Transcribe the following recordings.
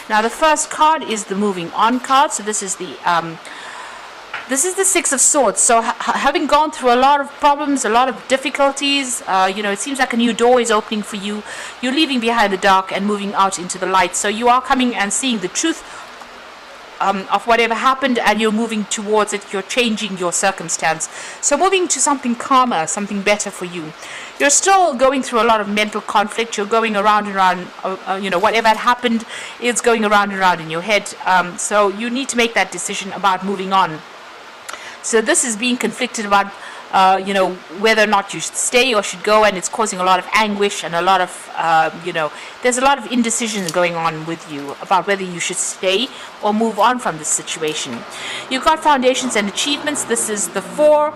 Now the first card is the moving on card. So this is the Six of Swords. So having gone through a lot of problems, a lot of difficulties, it seems like a new door is opening for you. You're leaving behind the dark and moving out into the light. So you are coming and seeing the truth of whatever happened, and you're moving towards it. You're changing your circumstance. So moving to something calmer, something better for you. You're still going through a lot of mental conflict. You're going around and around, whatever had happened is going around and around in your head. So you need to make that decision about moving on. So this is being conflicted about, whether or not you should stay or should go, and it's causing a lot of anguish and a lot of, there's a lot of indecision going on with you about whether you should stay or move on from this situation. You've got foundations and achievements. This is the Four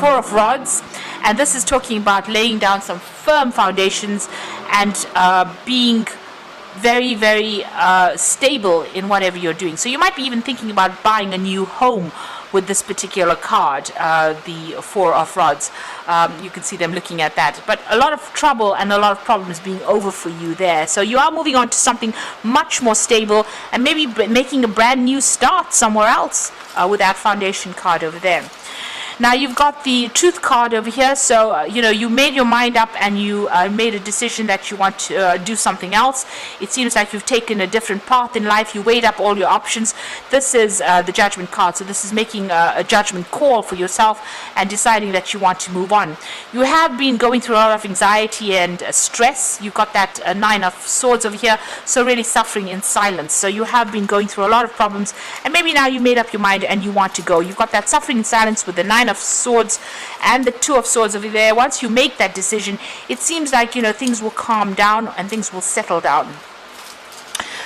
of Rods, and this is talking about laying down some firm foundations and being very, very stable in whatever you're doing. So you might be even thinking about buying a new home with this particular card, the Four of Rods. You can see them looking at that. But a lot of trouble and a lot of problems being over for you there. So you are moving on to something much more stable and maybe making a brand new start somewhere else with that foundation card over there. Now you've got the Truth card over here. So, you made your mind up and you made a decision that you want to do something else. It seems like you've taken a different path in life. You weighed up all your options. This is the Judgment card. So this is making a judgment call for yourself and deciding that you want to move on. You have been going through a lot of anxiety and stress. You've got that Nine of Swords over here. So really suffering in silence. So you have been going through a lot of problems, and maybe now you made up your mind and you want to go. You've got that suffering in silence with the Nine of Swords and the Two of Swords over there. Once you make that decision, it seems like things will calm down and things will settle down.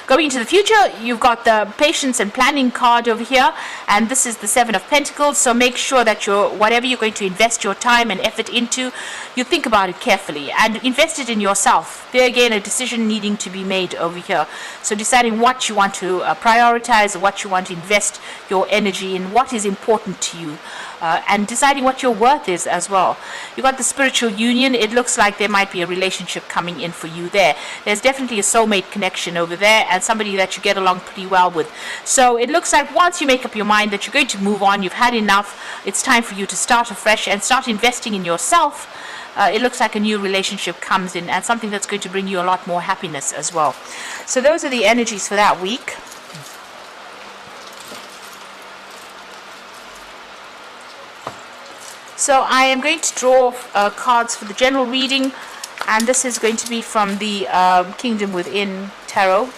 Going into the future, you've got the Patience and Planning card over here, and this is the Seven of Pentacles. So make sure that whatever you're going to invest your time and effort into, you think about it carefully and invest it in yourself. There again, a decision needing to be made over here. So deciding what you want to prioritize, what you want to invest your energy in, what is important to you. And deciding what your worth is as well. You've got the Spiritual Union. It looks like there might be a relationship coming in for you there. There's definitely a soulmate connection over there and somebody that you get along pretty well with. So it looks like once you make up your mind that you're going to move on, you've had enough, it's time for you to start afresh and start investing in yourself. It looks like a new relationship comes in and something that's going to bring you a lot more happiness as well. So those are the energies for that week. So I am going to draw cards for the general reading, and this is going to be from the Kingdom Within Tarot.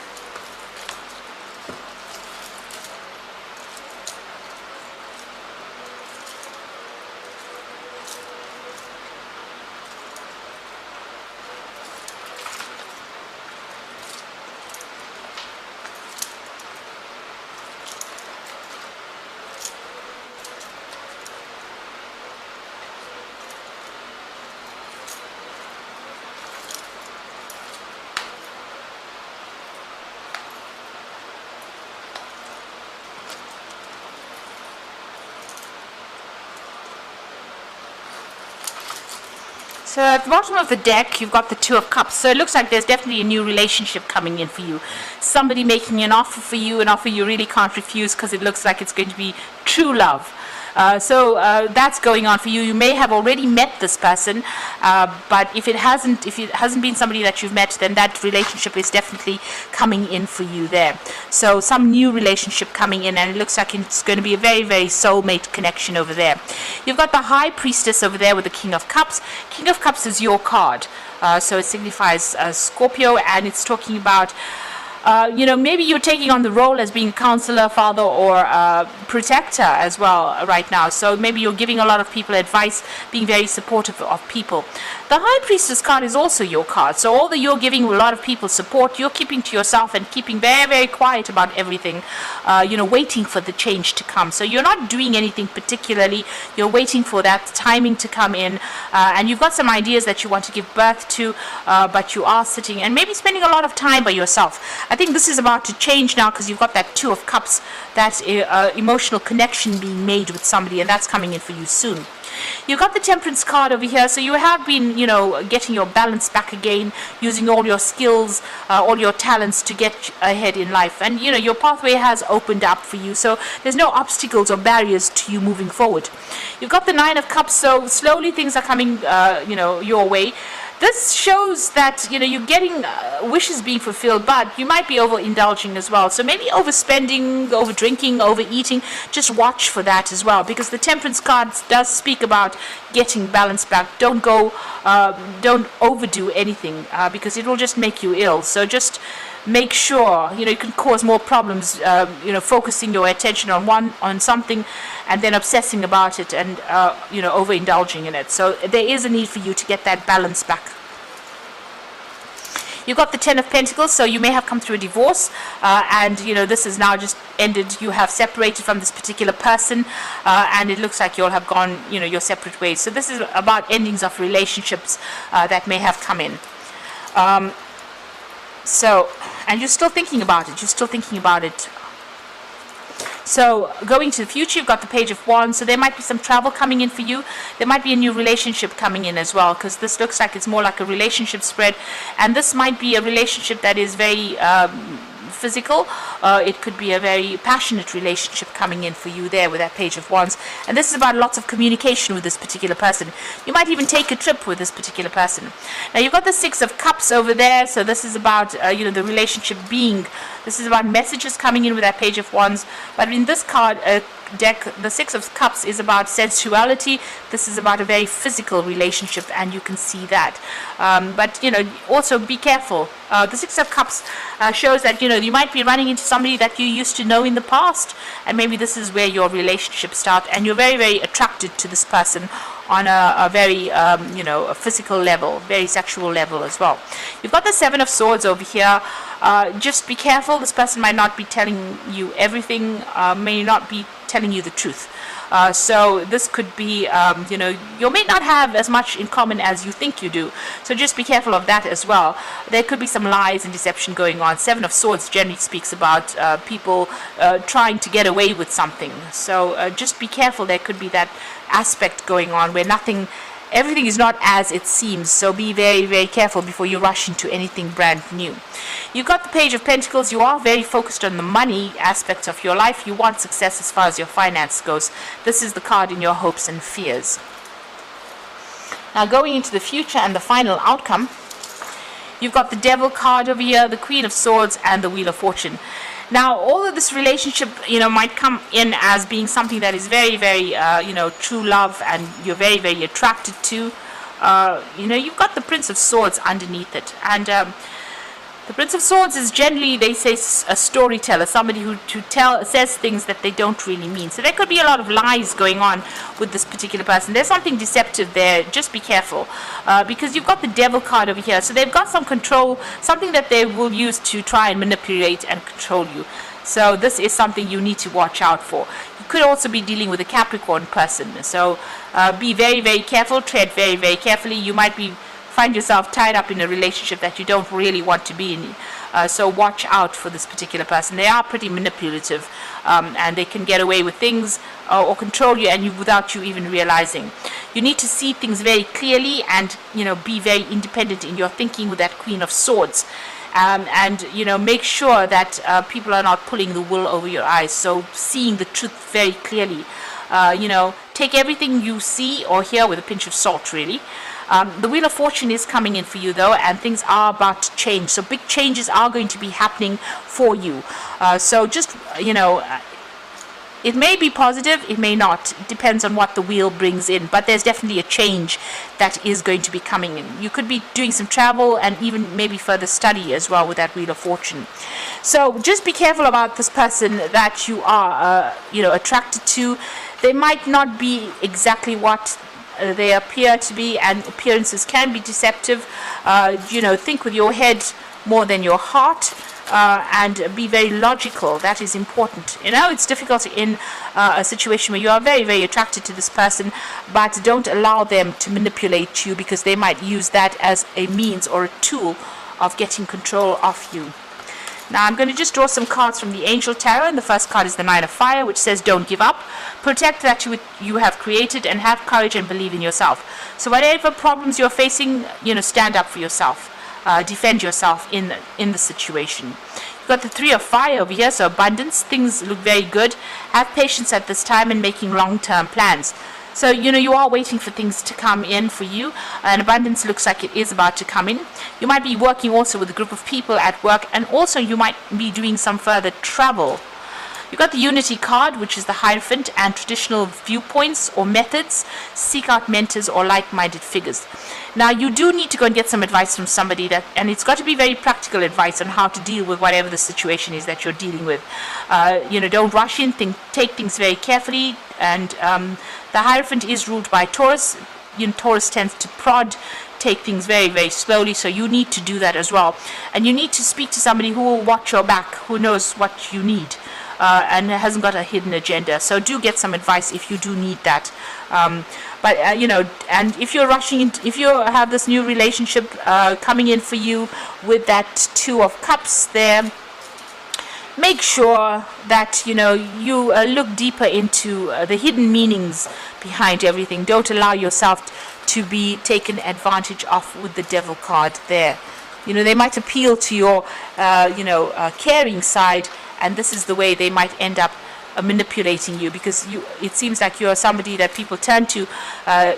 So at the bottom of the deck, you've got the Two of Cups. So it looks like there's definitely a new relationship coming in for you. Somebody making an offer for you, an offer you really can't refuse because it looks like it's going to be true love. So that's going on for you. You may have already met this person, but if it hasn't been somebody that you've met, then that relationship is definitely coming in for you there. So some new relationship coming in, and it looks like it's going to be a very, very soulmate connection over there. You've got the High Priestess over there with the King of Cups. King of Cups is your card, so it signifies Scorpio, and it's talking about maybe you're taking on the role as being counselor, father, or protector as well right now. So maybe you're giving a lot of people advice, being very supportive of people. The High Priestess card is also your card. So although you're giving a lot of people support, you're keeping to yourself and keeping very, very quiet about everything, waiting for the change to come. So you're not doing anything particularly. You're waiting for that timing to come in, and you've got some ideas that you want to give birth to, but you are sitting and maybe spending a lot of time by yourself. I think this is about to change now because you've got that Two of Cups, that emotional connection being made with somebody, and that's coming in for you soon. You got the Temperance card over here, so you have been, getting your balance back again, using all your skills, all your talents to get ahead in life. And, your pathway has opened up for you, so there's no obstacles or barriers to you moving forward. You've got the Nine of Cups, so slowly things are coming, your way. This shows that, you're getting wishes being fulfilled, but you might be overindulging as well. So maybe overspending, over drinking, overeating. Just watch for that as well, because the Temperance card does speak about getting balance back. Don't overdo anything, because it will just make you ill. So just make sure, you can cause more problems, focusing your attention on something and then obsessing about it and, overindulging in it. So there is a need for you to get that balance back. You've got the Ten of Pentacles, so you may have come through a divorce, and, this is now just ended. You have separated from this particular person, and it looks like you all have gone, your separate ways. So this is about endings of relationships that may have come in. And you're still thinking about it. So going to the future, you've got the Page of Wands. So there might be some travel coming in for you. There might be a new relationship coming in as well, because this looks like it's more like a relationship spread. And this might be a relationship that is very physical. It could be a very passionate relationship coming in for you there with that Page of Wands. And this is about lots of communication with this particular person. You might even take a trip with this particular person. Now you've got the Six of Cups over there. So this is about, the relationship being. This is about messages coming in with that Page of Wands. But in this card deck, the Six of Cups is about sensuality. This is about a very physical relationship, and you can see that. But, also be careful. The Six of Cups shows that, you might be running into somebody that you used to know in the past, and maybe this is where your relationship starts, and you're very, very attracted to this person on a very, a physical level, very sexual level as well. You've got the Seven of Swords over here. Just be careful. This person might not be telling you everything, may not be telling you the truth. So this could be, you may not have as much in common as you think you do. So just be careful of that as well. There could be some lies and deception going on. Seven of Swords generally speaks about people trying to get away with something. So just be careful. There could be that aspect going on where everything is not as it seems. So be very, very careful before you rush into anything brand new. You've got the Page of Pentacles. You are very focused on the money aspects of your life. You want success as far as your finance goes. This is the card in your hopes and fears. Now going into the future and the final outcome, you've got the Devil card over here, the Queen of Swords, and the Wheel of Fortune. Now, all of this relationship, might come in as being something that is very, very, true love, and you're very, very attracted to. You've got the Prince of Swords underneath it. And the Prince of Swords is generally, they say, a storyteller, somebody who says things that they don't really mean. So there could be a lot of lies going on with this particular person. There's something deceptive there. Just be careful, because you've got the Devil card over here. So they've got some control, something that they will use to try and manipulate and control you. So this is something you need to watch out for. You could also be dealing with a Capricorn person. So be very, very careful. Tread very, very carefully. You might find yourself tied up in a relationship that you don't really want to be in. So watch out for this particular person. They are pretty manipulative, and they can get away with things or control you, and without you even realizing. You need to see things very clearly and, be very independent in your thinking with that Queen of Swords. And make sure that people are not pulling the wool over your eyes. So seeing the truth very clearly. Take everything you see or hear with a pinch of salt, really. The Wheel of Fortune is coming in for you, though, and things are about to change. So big changes are going to be happening for you. So just, it may be positive, it may not. It depends on what the wheel brings in. But there's definitely a change that is going to be coming in. You could be doing some travel and even maybe further study as well with that Wheel of Fortune. So just be careful about this person that you are, attracted to. They might not be exactly what they appear to be, and appearances can be deceptive. Think with your head more than your heart, and be very logical. That is important. It's difficult in a situation where you are very, very attracted to this person, but don't allow them to manipulate you, because they might use that as a means or a tool of getting control of you. Now I'm going to just draw some cards from the Angel Tarot, and the first card is the Nine of Fire, which says don't give up, protect that you have created, and have courage and believe in yourself. So whatever problems you're facing, stand up for yourself, defend yourself in the situation. You've got the Three of Fire over here, so abundance, things look very good. Have patience at this time and making long-term plans. So, you are waiting for things to come in for you, and abundance looks like it is about to come in. You might be working also with a group of people at work, and also you might be doing some further travel. You've got the Unity card, which is the Hierophant, and traditional viewpoints or methods. Seek out mentors or like-minded figures. Now, you do need to go and get some advice from somebody, and it's got to be very practical advice on how to deal with whatever the situation is that you're dealing with. Don't rush in, take things very carefully, and the Hierophant is ruled by Taurus. Taurus tends to prod, take things very, very slowly, so you need to do that as well. And you need to speak to somebody who will watch your back, who knows what you need. And hasn't got a hidden agenda. So do get some advice if you do need that. And if you're rushing, if you have this new relationship coming in for you with that Two of Cups there, make sure that you look deeper into the hidden meanings behind everything. Don't allow yourself to be taken advantage of with the Devil card there. They might appeal to your caring side, and this is the way they might end up manipulating you, because it seems like you're somebody that people turn to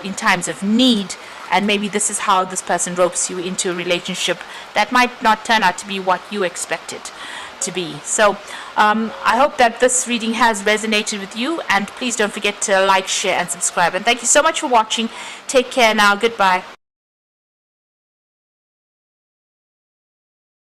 in times of need, and maybe this is how this person ropes you into a relationship that might not turn out to be what you expected to be. So I hope that this reading has resonated with you, and please don't forget to like, share and subscribe, and thank you so much for watching. Take care now. Goodbye.